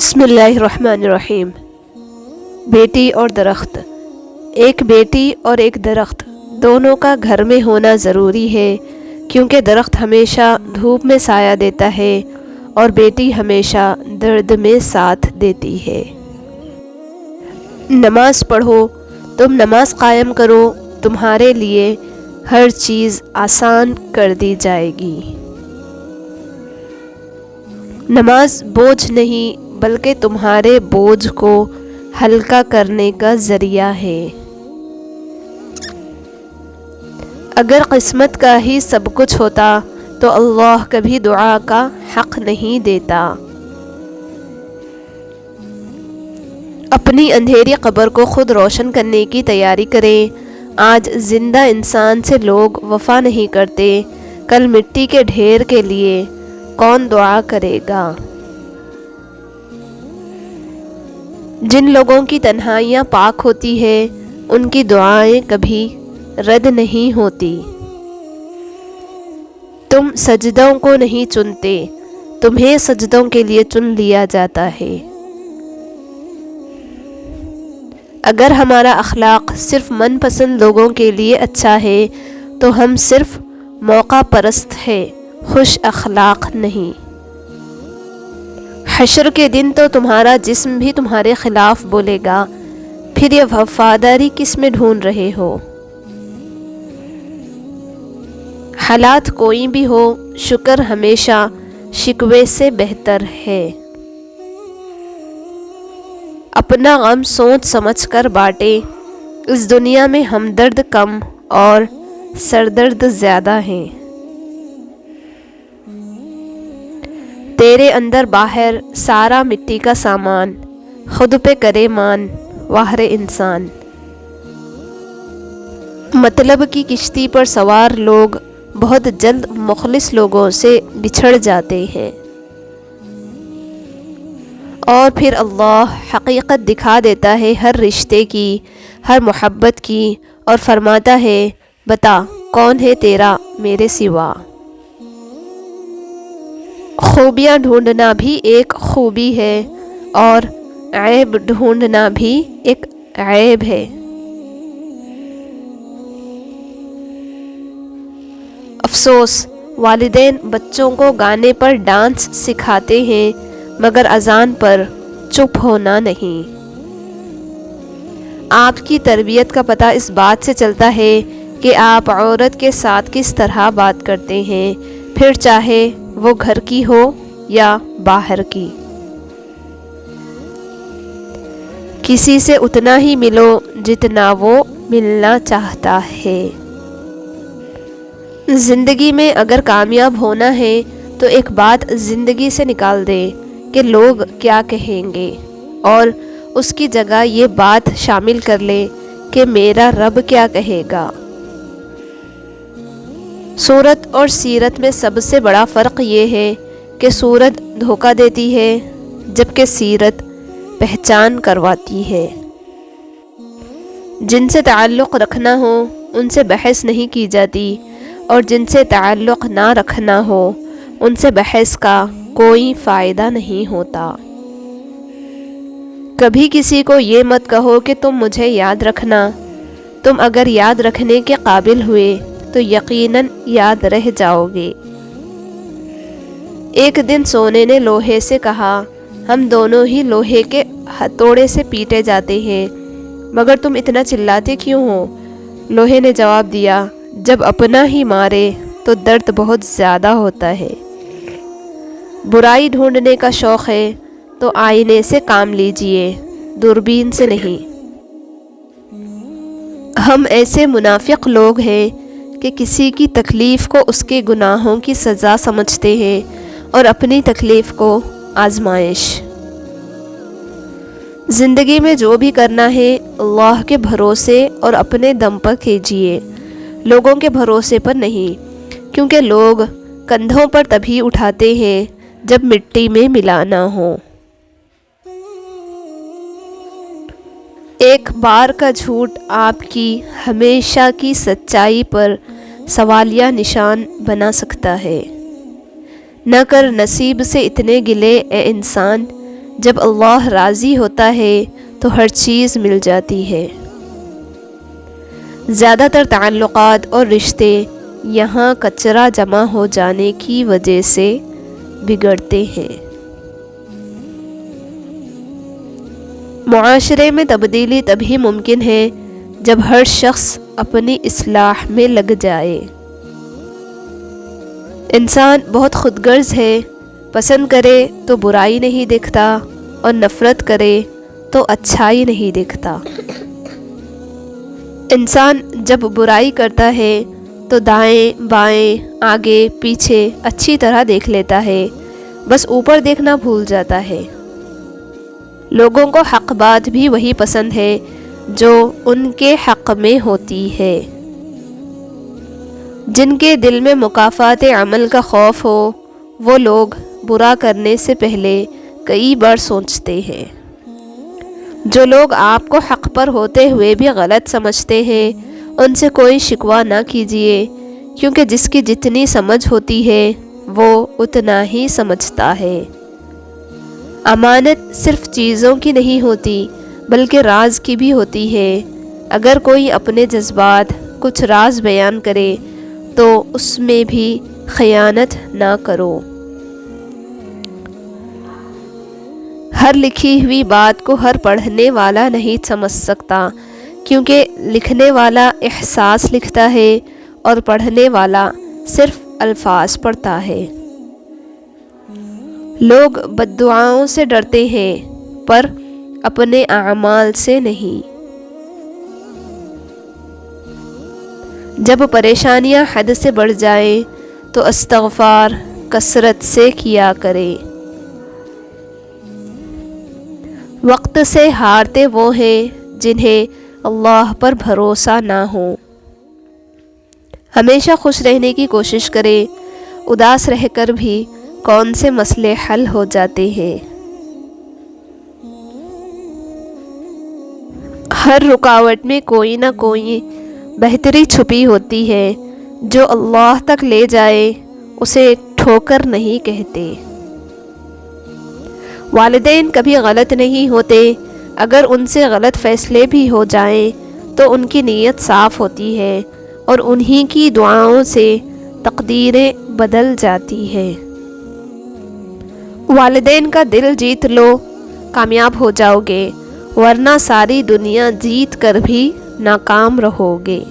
بسم اللہ الرحمن الرحیم۔ بیٹی اور درخت۔ ایک بیٹی اور ایک درخت دونوں کا گھر میں ہونا ضروری ہے، کیونکہ درخت ہمیشہ دھوپ میں سایہ دیتا ہے اور بیٹی ہمیشہ درد میں ساتھ دیتی ہے۔ نماز پڑھو، تم نماز قائم کرو، تمہارے لیے ہر چیز آسان کر دی جائے گی۔ نماز بوجھ نہیں بلکہ تمہارے بوجھ کو ہلکا کرنے کا ذریعہ ہے۔ اگر قسمت کا ہی سب کچھ ہوتا تو اللہ کبھی دعا کا حق نہیں دیتا۔ اپنی اندھیری قبر کو خود روشن کرنے کی تیاری کریں۔ آج زندہ انسان سے لوگ وفا نہیں کرتے، کل مٹی کے ڈھیر کے لیے کون دعا کرے گا؟ جن لوگوں کی تنہائیاں پاک ہوتی ہے ان کی دعائیں کبھی رد نہیں ہوتی۔ تم سجدوں کو نہیں چنتے، تمہیں سجدوں کے لیے چن لیا جاتا ہے۔ اگر ہمارا اخلاق صرف من پسند لوگوں کے لیے اچھا ہے تو ہم صرف موقع پرست ہے، خوش اخلاق نہیں۔ حشر کے دن تو تمہارا جسم بھی تمہارے خلاف بولے گا، پھر یہ وفاداری کس میں ڈھونڈ رہے ہو؟ حالات کوئی بھی ہو، شکر ہمیشہ شکوے سے بہتر ہے۔ اپنا غم سوچ سمجھ کر بانٹے، اس دنیا میں ہمدرد کم اور سردرد زیادہ ہیں۔ تیرے اندر باہر سارا مٹی کا سامان، خود پہ کرے مان واہر انسان۔ مطلب کی کشتی پر سوار لوگ بہت جلد مخلص لوگوں سے بچھڑ جاتے ہیں، اور پھر اللہ حقیقت دکھا دیتا ہے ہر رشتے کی، ہر محبت کی، اور فرماتا ہے بتا کون ہے تیرا میرے سوا۔ خوبیاں ڈھونڈنا بھی ایک خوبی ہے اور عیب ڈھونڈنا بھی ایک عیب ہے۔ افسوس، والدین بچوں کو گانے پر ڈانس سکھاتے ہیں مگر اذان پر چپ ہونا نہیں۔ آپ کی تربیت کا پتہ اس بات سے چلتا ہے کہ آپ عورت کے ساتھ کس طرح بات کرتے ہیں، پھر چاہے وہ گھر کی ہو یا باہر کی۔ کسی سے اتنا ہی ملو جتنا وہ ملنا چاہتا ہے۔ زندگی میں اگر کامیاب ہونا ہے تو ایک بات زندگی سے نکال دے کہ لوگ کیا کہیں گے، اور اس کی جگہ یہ بات شامل کر لے کہ میرا رب کیا کہے گا۔ صورت اور سیرت میں سب سے بڑا فرق یہ ہے کہ صورت دھوکہ دیتی ہے جبکہ سیرت پہچان کرواتی ہے۔ جن سے تعلق رکھنا ہو ان سے بحث نہیں کی جاتی، اور جن سے تعلق نہ رکھنا ہو ان سے بحث کا کوئی فائدہ نہیں ہوتا۔ کبھی کسی کو یہ مت کہو کہ تم مجھے یاد رکھنا، تم اگر یاد رکھنے کے قابل ہوئے تو یقیناً یاد رہ جاؤ گے۔ ایک دن سونے نے لوہے سے کہا، ہم دونوں ہی لوہے کے ہتھوڑے سے پیٹے جاتے ہیں، مگر تم اتنا چلاتے کیوں ہو؟ لوہے نے جواب دیا، جب اپنا ہی مارے تو درد بہت زیادہ ہوتا ہے۔ برائی ڈھونڈنے کا شوق ہے تو آئینے سے کام لیجئے، دوربین سے نہیں۔ ہم ایسے منافق لوگ ہیں کہ کسی کی تکلیف کو اس کے گناہوں کی سزا سمجھتے ہیں اور اپنی تکلیف کو آزمائش۔ زندگی میں جو بھی کرنا ہے اللہ کے بھروسے اور اپنے دم پر کیجئے، لوگوں کے بھروسے پر نہیں، کیونکہ لوگ کندھوں پر تبھی اٹھاتے ہیں جب مٹی میں ملانا ہو۔ ایک بار کا جھوٹ آپ کی ہمیشہ کی سچائی پر سوالیہ نشان بنا سکتا ہے۔ نہ کر نصیب سے اتنے گلے اے انسان جب اللہ راضی ہوتا ہے تو ہر چیز مل جاتی ہے۔ زیادہ تر تعلقات اور رشتے یہاں کچرا جمع ہو جانے کی وجہ سے بگڑتے ہیں۔ معاشرے میں تبدیلی تبھی ممکن ہے جب ہر شخص اپنی اصلاح میں لگ جائے۔ انسان بہت خود غرض ہے، پسند کرے تو برائی نہیں دکھتا اور نفرت کرے تو اچھائی نہیں دکھتا۔ انسان جب برائی کرتا ہے تو دائیں بائیں آگے پیچھے اچھی طرح دیکھ لیتا ہے، بس اوپر دیکھنا بھول جاتا ہے۔ لوگوں کو حق بات بھی وہی پسند ہے جو ان کے حق میں ہوتی ہے۔ جن کے دل میں مکافات عمل کا خوف ہو وہ لوگ برا کرنے سے پہلے کئی بار سوچتے ہیں۔ جو لوگ آپ کو حق پر ہوتے ہوئے بھی غلط سمجھتے ہیں ان سے کوئی شکوہ نہ کیجیے، کیونکہ جس کی جتنی سمجھ ہوتی ہے وہ اتنا ہی سمجھتا ہے۔ امانت صرف چیزوں کی نہیں ہوتی بلکہ راز کی بھی ہوتی ہے۔ اگر کوئی اپنے جذبات کچھ راز بیان کرے تو اس میں بھی خیانت نہ کرو۔ ہر لکھی ہوئی بات کو ہر پڑھنے والا نہیں سمجھ سکتا، کیونکہ لکھنے والا احساس لکھتا ہے اور پڑھنے والا صرف الفاظ پڑھتا ہے۔ لوگ بد دعاؤں سے ڈرتے ہیں پر اپنے اعمال سے نہیں۔ جب پریشانیاں حد سے بڑھ جائیں تو استغفار کثرت سے کیا کرے۔ وقت سے ہارتے وہ ہیں جنہیں اللہ پر بھروسہ نہ ہو۔ ہمیشہ خوش رہنے کی کوشش کرے، اداس رہ کر بھی کون سے مسئلے حل ہو جاتے ہیں۔ ہر رکاوٹ میں کوئی نہ کوئی بہتری چھپی ہوتی ہے، جو اللہ تک لے جائے اسے ٹھوکر نہیں کہتے۔ والدین کبھی غلط نہیں ہوتے، اگر ان سے غلط فیصلے بھی ہو جائیں تو ان کی نیت صاف ہوتی ہے اور انہی کی دعاؤں سے تقدیریں بدل جاتی ہیں۔ والدین کا دل جیت لو، کامیاب ہو جاؤ گے، ورنہ ساری دنیا جیت کر بھی ناکام رہو گے۔